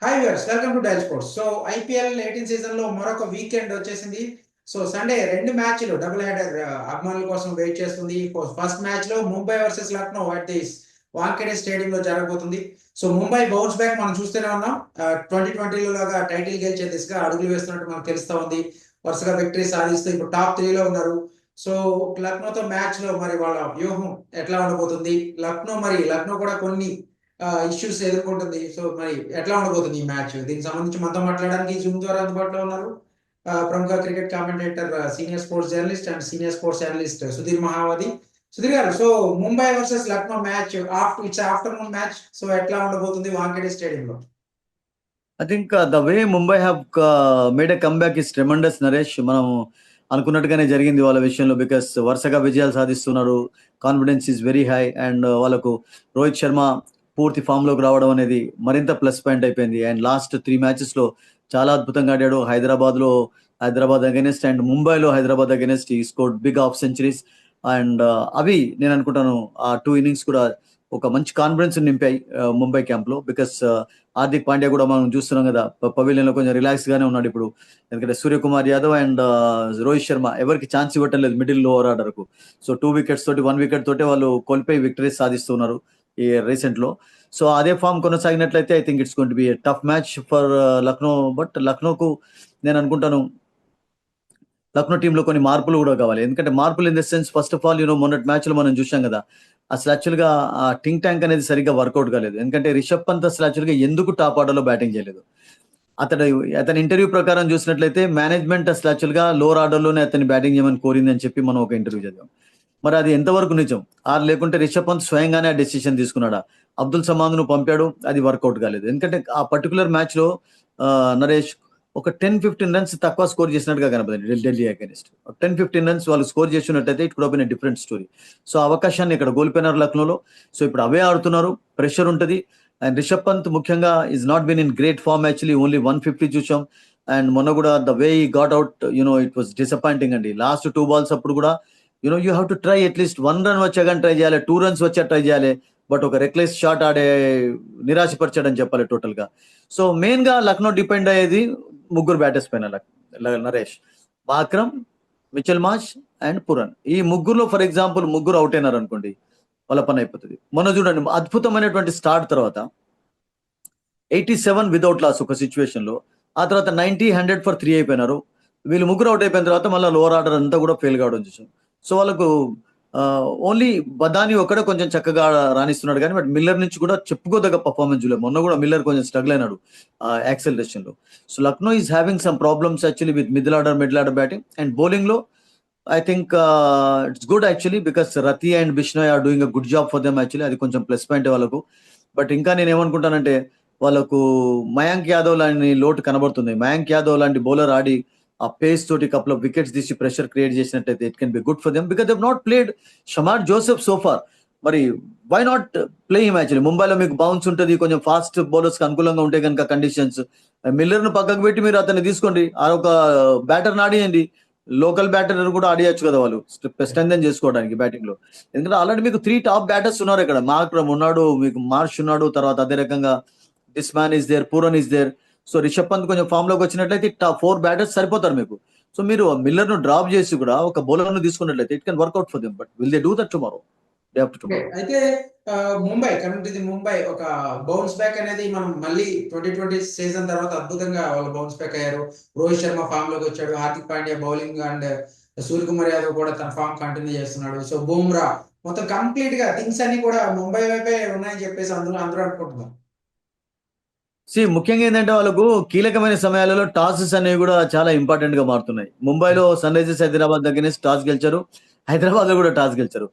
Hi viewers, welcome to dial sports. So IPL 18 season లో మరొక weekend వచ్చేసింది. So Sunday రెండు మ్యాచ్లు డబుల్ హెడర్ అభిమానుల కోసం వెయిట్ చేస్తుంది. ఫస్ట్ మ్యాచ్ లో Mumbai versus Lucknow at the Wankhede stadium లో జరగబోతుంది. సో ముంబై బౌన్స్ బ్యాక్ మనం చూస్తూనే ఉన్నాం. 2020లో లాగా టైటిల్ గెలిచే దిశగా అడుగులు వేస్తున్నట్టు మనకు తెలుస్తా ఉంది. వరుసగా విక్టరీ సాధిస్తూ ఇప్పుడు టాప్ 3లో ఉన్నారు. సో లక్నోతో మ్యాచ్ లో మరి వాళ్ళ వ్యూహం ఎట్లా ఉండబోతుంది? లక్నో కూడా కొన్ని ఇష్యూస్ ఎదుర్కొంటుంది. సో మరి ఎట్లా ఉండబోతుంది ఈ మ్యాచ్? దీనికి సంబంధించి మనతో మాట్లాడడానికి జూమ్ ద్వారా అందుబాటులో ఉన్నారు ప్రముఖ cricket commentator, senior sports journalist and senior sports analyst Sudheer Mahavati. Sudheer గారు, so Mumbai versus Lucknow match it's afternoon match. So ఎట్లా ఉండబోతుంది వాంఖేడే స్టేడియంలో? I think the way Mumbai have made a comeback is tremendous, Naresh. మనం అనుకున్నట్టుగానే జరిగింది వాళ్ళ విషయంలో. బికాస్ వరుసగా విజయాలు సాధిస్తున్నారు, confidence is very high. And వాళ్ళకు రోహిత్ శర్మ పూర్తి ఫామ్ లోకి రావడం అనేది మరింత ప్లస్ పాయింట్ అయిపోయింది. అండ్ లాస్ట్ 3 మ్యాచెస్ లో చాలా అద్భుతంగా ఆడాడు. హైదరాబాద్ అగెనిస్ట్ అండ్ ముంబైలో Hyderabad against he scored big half centuries. And అవి నేను అనుకుంటాను ఆ 2 innings కూడా ఒక మంచి కాన్ఫిడెన్స్ నింపాయి ముంబై క్యాంప్ లో. బికాస్ హార్దిక్ పాండ్యా కూడా మనం చూస్తున్నాం కదా, పవిలియన్ లో కొంచెం రిలాక్స్ గానే ఉన్నాడు ఇప్పుడు. ఎందుకంటే సూర్యకుమార్ యాదవ్ అండ్ రోహిత్ శర్మ ఎవరికి ఛాన్స్ ఇవ్వటం లేదు మిడిల్ లోవర్ ఆర్డర్ కు. సో 2 wickets తోటి 1 wicket తోటే వాళ్ళు కోల్పోయి విక్టరీస్ సాధిస్తున్నారు ఈ రీసెంట్ లో. సో అదే ఫామ్ కొనసాగినట్లయితే I think it's going to be a tough match for Lucknow. But లక్నోకు నేను అనుకుంటాను లక్నో టీంలో కొన్ని మార్పులు కూడా కావాలి. ఎందుకంటే మార్పులు in the sense, first of all మొన్నటి మ్యాచ్ లో మనం చూసాం కదా, అసలు యాక్చువల్గా ఆ థింక్ ట్యాంక్ అనేది సరిగ్గా వర్కౌట్ కాలేదు. ఎందుకంటే రిషబ్ పంత్ అసలు యాక్చువల్గా ఎందుకు టాప్ ఆర్డర్ లో బ్యాటింగ్ చేయలేదు? అతని ఇంటర్వ్యూ ప్రకారం చూసినట్లయితే మేనేజ్మెంట్ అసలు యాక్చువల్గా లోవర్ ఆర్డర్ లోనే అతని బ్యాటింగ్ చేయమని కోరింది అని చెప్పి మనం ఒక ఇంటర్వ్యూ చదివాం. మరి అది ఎంతవరకు నిజం? లేకుంటే రిషబ్ పంత్ స్వయంగానే ఆ డెసిషన్ తీసుకున్నాడా? అబ్దుల్ సమాద్ ను పంపాడు, అది వర్కౌట్ కాలేదు. ఎందుకంటే ఆ పర్టికులర్ మ్యాచ్ లో నరేష్ ఒక 10-15 రన్స్ తక్కువ స్కోర్ చేసినట్టుగా కనపడింది ఢిల్లీ అగైనిస్ట్. 10-15 రన్స్ వాళ్ళు స్కోర్ చేసినట్టయితే it could have been a different story. So అవకాశాన్ని ఇక్కడ కోల్పోయినారు లక్నోలో. సో ఇప్పుడు అవే ఆడుతున్నారు, ప్రెషర్ ఉంటుంది. అండ్ రిషబ్ పంత్ ముఖ్యంగా is not been in great form. Actually only 150 చూసాం. అండ్ మొన్న కూడా the way he got out it was disappointing అండి. లాస్ట్ 2 balls అప్పుడు కూడా you have to try at least 1 run వచ్చాకని ట్రై చేయాలి, 2 runs వచ్చా ట్రై చేయాలి. బట్ ఒక రెక్లెస్ షాట్ ఆడే నిరాశపరిచాడని చెప్పాలి టోటల్ గా. సో మెయిన్ గా లక్నో డిపెండ్ అయ్యేది ముగ్గురు బ్యాటర్స్ పైన, Naresh. Markram, Mitchell Marsh and Pooran. ఈ ముగ్గురులో ఫర్ ఎగ్జాంపుల్ ముగ్గురు అవుట్ అయినారు అనుకోండి, వాళ్ళ పని అయిపోతుంది. మొన్న చూడండి, అద్భుతమైనటువంటి స్టార్ట్ తర్వాత 87 వితౌట్ లాస్ ఒక సిచ్యువేషన్ లో, ఆ తర్వాత 90-100 for 3 అయిపోయినారు. వీళ్ళు ముగ్గురు అవుట్ అయిపోయిన తర్వాత మళ్ళీ లోవర్ ఆర్డర్ అంతా కూడా ఫెయిల్ కావడం చూసాం. సో వాళ్ళకు ఓన్లీ బదాని ఒక్కడే కొంచెం చక్కగా రాణిస్తున్నాడు కానీ, బట్ మిల్లర్ నుంచి కూడా చెప్పుకోదగ్గ పర్ఫార్మెన్స్ చూడలేదు. మొన్న కూడా మిల్లర్ కొంచెం స్ట్రగుల్ అయినాడు యాక్సెలరేషన్ లో. So Lucknow is having some problems actually with middle order batting and bowling లో. I think it's good actually because Rathi and Bishnoi are doing a good job for them actually. అది కొంచెం plus point వాళ్ళకు. But ఇంకా నేను ఏమనుకుంటానంటే వాళ్ళకు మయాంక్ యాదవ్ లాంటి లోటు కనబడుతుంది. మయాంక్ యాదవ్ లాంటి బౌలర్ ఆడి ఆ పేస్ తోటి కపుల్ ఆఫ్ వికెట్స్ తీసి ప్రెషర్ క్రియేట్ చేసినట్టయితే it can be good for them because they've not played Shamar Joseph so far. మరి why not play him actually? ముంబైలో మీకు బౌన్స్ ఉంటుంది, కొంచెం ఫాస్ట్ బౌలర్స్ కి అనుకూలంగా ఉంటాయి కనుక కండిషన్స్. మిల్లర్ ను పక్కకు పెట్టి మీరు అతన్ని తీసుకోండి, ఆ ఒక బ్యాటర్ ఆడియండి. లోకల్ బ్యాటర్ కూడా ఆడియచ్చు కదా వాళ్ళు స్ట్రెంథెన్ చేసుకోవడానికి బ్యాటింగ్ లో. ఎందుకంటే ఆల్రెడీ మీకు 3 టాప్ బ్యాటర్స్ ఉన్నారు ఇక్కడ. మాక్రమ్ ఉన్నాడు, మీకు మార్ష్ ఉన్నాడు, తర్వాత అదే రకంగా this man is there, Pooran is there. So Rishabh Pant కొంచెం ఫామ్ లోకి వచ్చినట్లయితే 4 బ్యాటర్స్ సరిపోతారు మీకు. సో మీరు మిల్లర్ ను డ్రాప్ చేసి కూడా ఒక బౌలర్ ను తీసుకున్నట్లయితే it can work out for them. But will they do that tomorrow? Day after tomorrow. అయితే ముంబై ఒక బౌన్స్ బ్యాక్ అనేది మనం మళ్ళీ 2020 సీజన్ తర్వాత అద్భుతంగా వాళ్ళు బౌన్స్ బ్యాక్ అయ్యారు. రోహిత్ శర్మ ఫామ్ లోకి వచ్చాడు, హార్దిక్ పాండ్యా బౌలింగ్ అండ్ సూర్యకుమార్ యాదవ్ కూడా తన ఫామ్ కంటిన్యూ చేస్తున్నాడు. సో బుమ్రా మొత్తం కంప్లీట్ గా థింగ్స్ అన్ని కూడా ముంబై వైపే ఉన్నాయని చెప్పేసి అందరూ అనుకుంటున్నారు. ముఖ్యంగా ఏంటంటే వాళ్ళకు కీలకమైన సమయాలలో టాసెస్ అనేవి కూడా చాలా ఇంపార్టెంట్ గా మారుతున్నాయి. ముంబైలో సన్ రైజర్స్ హైదరాబాద్ దగ్గర టాస్ గెలిచారు, హైదరాబాద్ లో కూడా టాస్ గెలిచారు.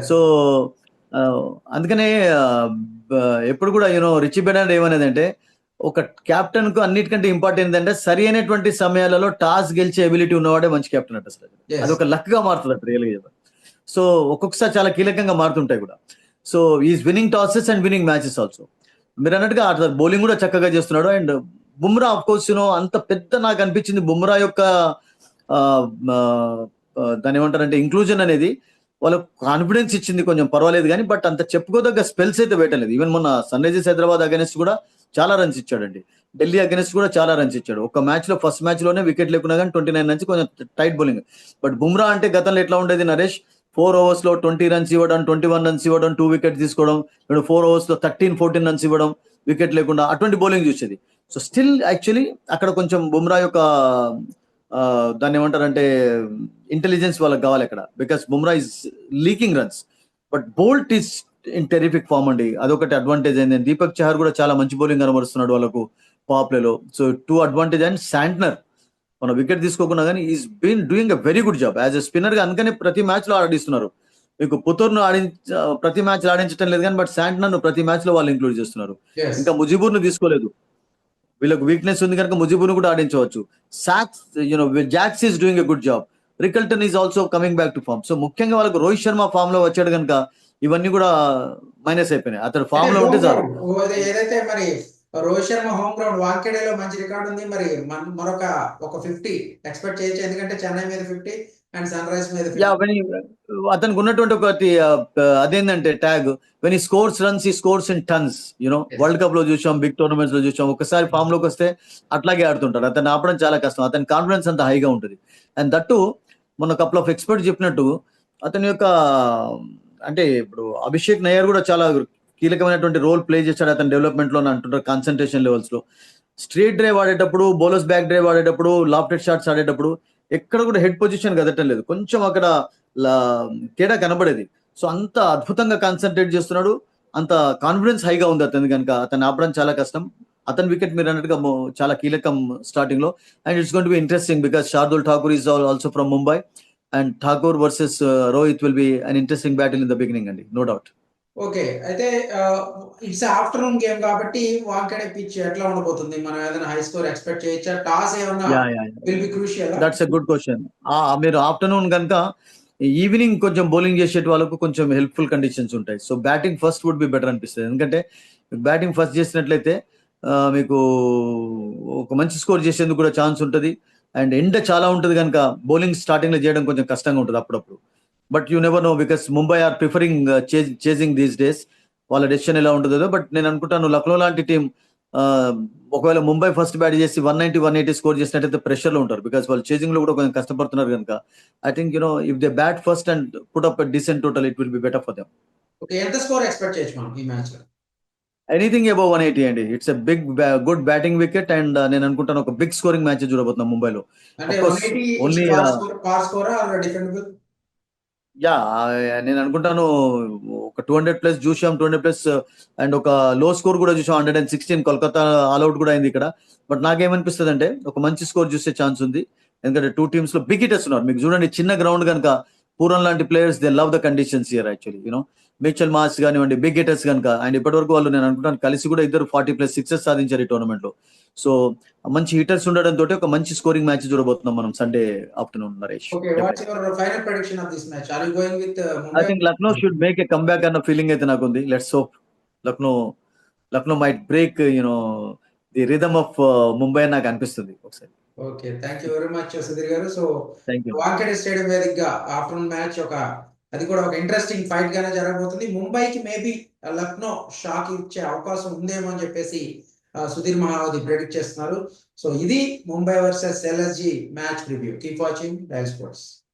సో అందుకనే ఎప్పుడు కూడా రిచీ బెనార్డ్ ఏమనేదంటే, ఒక కెప్టెన్ కు అన్నిటికంటే ఇంపార్టెంట్ ఏంటంటే సరి అయినటువంటి సమయాలలో టాస్ గెలిచే ఎబిలిటీ ఉన్నవాడే మంచి కెప్టెన్ అంట. అసలు అది ఒక లక్ గా మారుతుంది అక్కడ రియల్గా. సో ఒక్కొక్కసారి చాలా కీలకంగా మారుతుంటాయి కూడా. So is winnowing టాసెస్ and winnowing matches also. మీరు అన్నట్టుగా బౌలింగ్ కూడా చక్కగా చేస్తున్నాడు. అండ్ బుమ్రా ఆఫ్ కోర్స్ అంత పెద్ద నాకు అనిపించింది బుమ్రా యొక్క దాని ఏమంటారంటే ఇంక్లూజన్ అనేది వాళ్ళకు కాన్ఫిడెన్స్ ఇచ్చింది, కొంచెం పర్వాలేదు కానీ, బట్ అంత చెప్పుకోదగ్గ స్పెల్స్ అయితే పెట్టలేదు. ఈవెన్ మొన్న సన్ రైజర్స్ హైదరాబాద్ అగైనెస్ట్ కూడా చాలా రన్స్ ఇచ్చాడండి. ఢిల్లీ అగెన్స్ట్ కూడా చాలా రన్స్ ఇచ్చాడు. ఒక మ్యాచ్ లో ఫస్ట్ మ్యాచ్ లోనే వికెట్ లేకున్నా కానీ 29 నుంచి కొంచెం టైట్ బౌలింగ్. బట్ బుమ్రా అంటే గతంలో ఎట్లా ఉండేది నరేష్, 4 overs లో 20 రన్స్ ఇవ్వడం, 21 రన్స్ ఇవ్వడం, 2 వికెట్ తీసుకోవడం, 4 overs లో 13-14 రన్స్ ఇవ్వడం వికెట్ లేకుండా, అటువంటి బౌలింగ్ చూసేది. సో స్టిల్ యాక్చువల్లీ అక్కడ కొంచెం బుమ్రా యొక్క దాన్ని ఏమంటారంటే ఇంటెలిజెన్స్ వాళ్ళకి కావాలి అక్కడ, because Bumrah is leaking runs. But Boult is in terrific form అండి, అదొకటి అడ్వాంటేజ్ అయింది. దీపక్ చహర్ కూడా చాలా మంచి బౌలింగ్ కనబరుస్తున్నాడు వాళ్ళకు పవర్ ప్లేలో. So 2 advantage. అండ్ శాంట్నర్ మన వికెట్ తీసుకోకుండా కానీ is been doing a very good job as a spinner గా, అందుకని ప్రతి మ్యాచ్ లో ఆడిస్తున్నారు. మీకు పుతూర్ను ప్రతి మ్యాచ్ లో ఆడించడం లేదు కానీ, బట్ శాంట్నర్ ను ప్రతి మ్యాచ్ లో వాళ్ళు ఇంక్లూడ్ చేస్తున్నారు. Yes. ఇంకా ముజిబూర్ ను తీసుకోలేదు, వీళ్ళకి వీక్నెస్ ఉంది కనుక ముజిబును కూడా ఆడించవచ్చు. సాక్స్ Jacks is doing a good job. Rickelton is also coming back to form. So ముఖ్యంగా వాళ్ళకు రోహిత్ శర్మ ఫామ్ లో వచ్చాడు కనుక ఇవన్నీ కూడా మైనస్ అయిపోయినాయి. అతడు ఫామ్ లో ఉంటే చాలు. ఏదైతే మరి రోహిత్ శర్మ హోమ్ గ్రౌండ్ వాంఖేడేలో మంచి రికార్డు ఉంది. మరి మరొక ఒక 50 ఎక్స్పెక్ట్ చేయొచ్చు, ఎందుకంటే చెన్నై మీద 50 అండ్ సన్ రైజ్ మీద 50. అతనికి ఉన్నటువంటి ఒకటి అదేంటంటే ట్యాగ్, వెన్ ఈ స్కోర్స్ రన్స్ ఈ scores in turns. Yes. World cup లో చూసాం, బిగ్ టోర్నమెంట్స్ లో చూసాం, ఒకసారి ఫామ్ లోకి వస్తే అట్లాగే ఆడుతుంటాడు. అతను ఆపడం చాలా కష్టం, అతని కాన్ఫిడెన్స్ అంత హైగా ఉంటుంది. అండ్ దట్టు మొన్న కపుల్ ఆఫ్ ఎక్స్పర్ట్ చెప్పినట్టు అతని యొక్క అంటే ఇప్పుడు అభిషేక్ నయ్యర్ కూడా చాలా కీలకమైనటువంటి రోల్ ప్లే చేశాడు అతని డెవలప్మెంట్ లో అంటుంటారు, కాన్సన్ట్రేషన్ లెవెల్స్ లో. స్ట్రేట్ డ్రైవ్ ఆడేటప్పుడు, బౌలర్స్ బ్యాక్ డ్రైవ్ ఆడేటప్పుడు, లాఫ్టెడ్ షాట్స్ ఆడేటప్పుడు ఎక్కడ కూడా హెడ్ పొజిషన్ కదటం లేదు, కొంచెం అక్కడ తేడా కనబడేది. సో అంత అద్భుతంగా కాన్సన్ట్రేట్ చేస్తున్నాడు, అంత కాన్ఫిడెన్స్ హైగా ఉంది అతని కనుక అతను ఆపడం చాలా కష్టం. అతని వికెట్ మీరు అన్నట్టుగా చాలా కీలకం స్టార్టింగ్ లో. And it's going to be interesting because Shardul Thakur is also from Mumbai, and Thakur versus Rohit will be an interesting battle in the beginning అండి, నో డౌట్. ఓకే, అయితే ఇట్స్ ఆఫ్టర్నూన్ గేమ్ కాబట్టి వాంఖేడే పిచ్ ఎట్లా ఉండబోతుంది? మనం ఏదైనా హై స్కోర్ ఎక్స్పెక్ట్ చేయొచ్చా? Toss ఏమన్నా will be crucial? That's a good question. మీరు ఆఫ్టర్నూన్ కనుక ఈవినింగ్ కొంచెం బౌలింగ్ చేసే వాళ్ళకు కొంచెం హెల్ప్ఫుల్ కండిషన్స్ ఉంటాయి. So batting first would be better అనిపిస్తుంది, ఎందుకంటే బ్యాటింగ్ ఫస్ట్ చేసినట్లయితే మీకు ఒక మంచి స్కోర్ చేసేందుకు కూడా ఛాన్స్ ఉంటుంది. అండ్ ఎండ చాలా ఉంటుంది కనుక బౌలింగ్ స్టార్టింగ్ లో చేయడం కొంచెం కష్టంగా ఉంటుంది అప్పుడప్పుడు. But you never know because Mumbai are preferring chasing these days. వాళ్ళ డెసిషన్ ఎలా ఉంటుందో. బట్ నేను అనుకుంటాను లక్నో లాంటి టీం ఒకవేళ ముంబై ఫస్ట్ బ్యాట్ చేసి 190, 180 స్కోర్ చేసినట్టయితే ప్రెషర్ లో ఉంటారు, బికాస్ వాళ్ళు చేజింగ్ లో కూడా కొంచెం కష్టపడుతున్నారు కనుక. I think if they bat first and put up decent total, it will be better for them. Okay, ఎంత స్కోర్ ఎక్స్పెక్ట్ చేయొచ్చు మనం ఈ మ్యాచ్ లో? ఎనీథింగ్ అబౌవ్ 180 అండి. It's a big good batting wicket, and నేను అనుకుంటాను ఒక బిగ్ స్కోరింగ్ మ్యాచ్ చూడబోతున్నాం ముంబైలో. అంటే ఓన్లీ పార్ స్కోర్ ఆర్ డిఫెండబుల్? యా, నేను అనుకుంటాను ఒక 200+ చూసాం, 200+, అండ్ ఒక లో స్కోర్ కూడా చూసాం, 116. కోల్కతా ఆల్అౌట్ కూడా అయింది ఇక్కడ. బట్ నాకేమనిపిస్తుంది అంటే ఒక మంచి స్కోర్ చూసే ఛాన్స్ ఉంది, ఎందుకంటే 2 టీమ్స్ లో బిగ్ హిటర్స్ ఉన్నారు. మీకు చూడండి చిన్న గ్రౌండ్ కనుక పూరన్ లాంటి players they love the conditions here actually. Mitchell Marsh కానివ్వండి, బిగ్ హిటర్స్ కనుక. అండ్ ఇప్పటివరకు వాళ్ళు నేను అనుకుంటాను కలిసి కూడా ఇద్దరు 40+ సిక్సెస్ సాధించారు ఈ టోర్నమెంట్ లో. సో మంచి హిటర్స్ ఉండడం తోటి ఒక మంచి స్కోరింగ్ మ్యాచ్ చూడబోతున్నాం మనం Sunday afternoon, Naresh. Okay, what's your final prediction of this match? Are you going with I Mumbai? think Lucknow should make a comeback అన్న ఫీలింగ్ అయితే నాకుంది. Let's hope Lucknow might break the rhythm of Mumbai అని నాకు అనిపిస్తుంది ఒకసారి. Okay, thank you very much Sudheer గారు. So thank you. Wankhede stadium వేదికగా afternoon match అది కూడా ఒక ఇంట్రెస్టింగ్ ఫైట్ గానే జరగబోతుంది. ముంబైకి మేబీ లక్నో షాక్ ఇచ్చే అవకాశం ఉందేమో అని చెప్పేసి సుధీర్ మహావతి ప్రెడిక్ట్ చేస్తున్నారు. సో ఇది Mumbai versus LSG match preview. Keep watching dial sports.